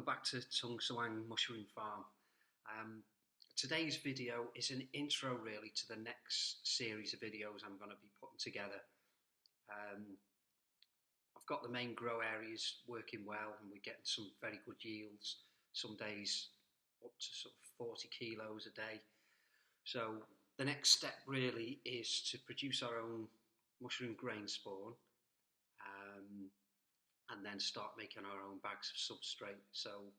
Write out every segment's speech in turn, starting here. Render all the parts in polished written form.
welcome back to Tung Sawang Mushroom Farm. Today's video is an intro really to the next series of videos I'm going to be putting together. I've got the main grow areas working well and we're getting some very good yields, some days up to sort of 40 kilos a day. So the next step really is to produce our own mushroom grain spawn, and then start making our own bags of substrate. So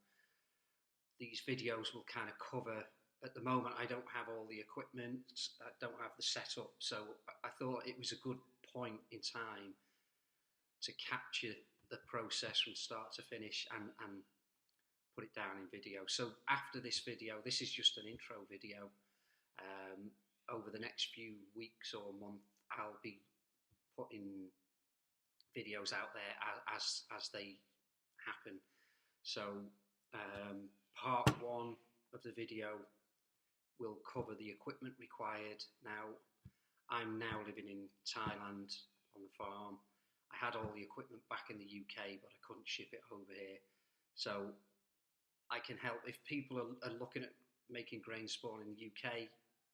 these videos will kind of cover, at the moment I don't have all the equipment, I don't have the setup, so I thought it was a good point in time to capture the process from start to finish and put it down in video. So after this video, this is just an intro video, over the next few weeks or month I'll be putting videos out there as they happen. So part one of the video will cover the equipment required. Now I'm now living in Thailand on the farm. I had all the equipment back in the UK, but I couldn't ship it over here. So I can help if people are looking at making grain spawn in the UK.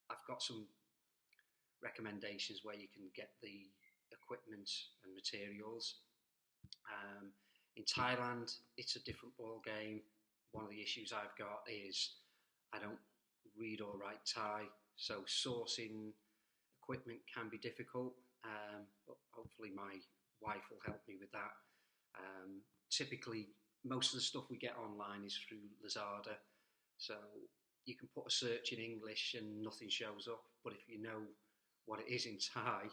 I've got some recommendations where you can get the equipment and materials. In Thailand, it's a different ball game. One of the issues I've got is I don't read or write Thai, so sourcing equipment can be difficult, but hopefully my wife will help me with that. Typically, most of the stuff we get online is through Lazada, so you can put a search in English and nothing shows up, but if you know what it is in Thai,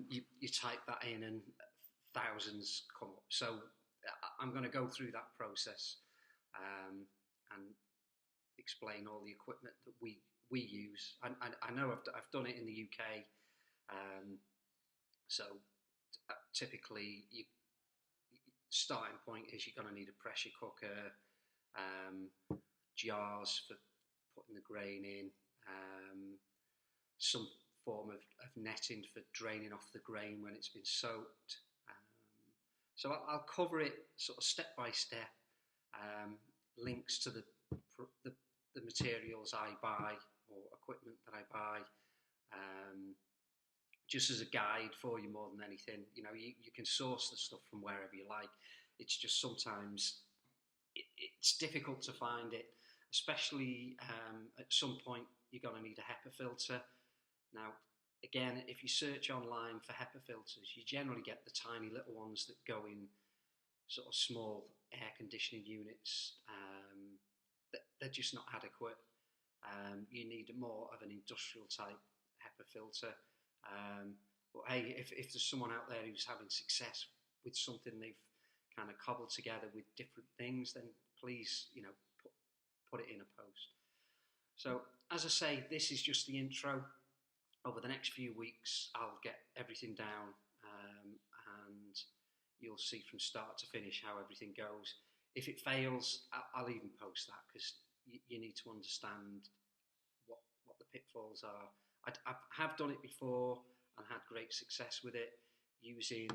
you type that in and thousands come up. So I'm going to go through that process and explain all the equipment that we use. I know I've done it in the UK. So typically, starting point is you're going to need a pressure cooker, jars for putting the grain in, some form of netting for draining off the grain when it's been soaked. So I'll cover it sort of step by step, links to the materials I buy or equipment that I buy, just as a guide for you more than anything. You know, you can source the stuff from wherever you like. It's just sometimes it's difficult to find it, especially at some point you're going to need a HEPA filter. Now, again, if you search online for HEPA filters, you generally get the tiny little ones that go in sort of small air conditioning units. They're just not adequate. You need more of an industrial type HEPA filter. But hey, if there's someone out there who's having success with something they've kind of cobbled together with different things, then please, you know, put it in a post. So as I say, this is just the intro. Over the next few weeks, I'll get everything down, and you'll see from start to finish how everything goes. If it fails, I'll even post that, because you need to understand what the pitfalls are. I have done it before and had great success with it using,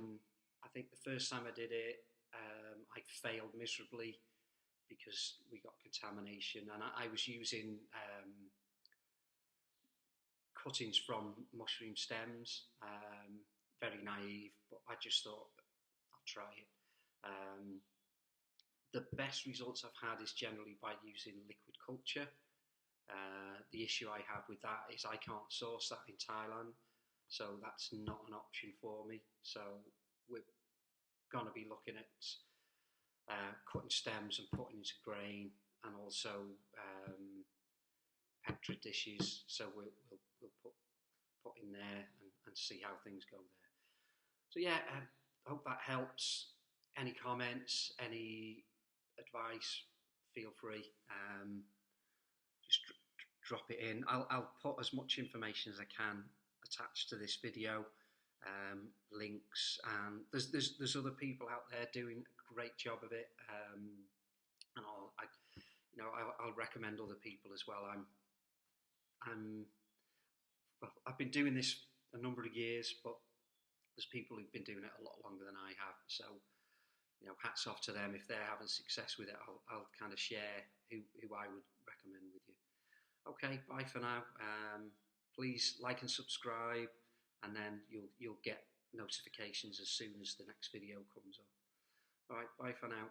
I think the first time I did it, I failed miserably because we got contamination, and I was using cuttings from mushroom stems, very naive, but I just thought I'll try it. The best results I've had is generally by using liquid culture. The issue I have with that is I can't source that in Thailand, so that's not an option for me. So we're going to be looking at cutting stems and putting into grain, and also Petri dishes. So we'll put in there and see how things go there. So yeah, I hope that helps. Any comments, any advice, feel free. Just drop it in. I'll put as much information as I can attached to this video, links, and there's other people out there doing a great job of it, and I'll recommend other people as well. I've been doing this a number of years, but there's people who've been doing it a lot longer than I have. So hats off to them. If they're having success with it, I'll kind of share who I would recommend with you. Okay, bye for now. Please like and subscribe, and then you'll get notifications as soon as the next video comes up. All right, bye for now.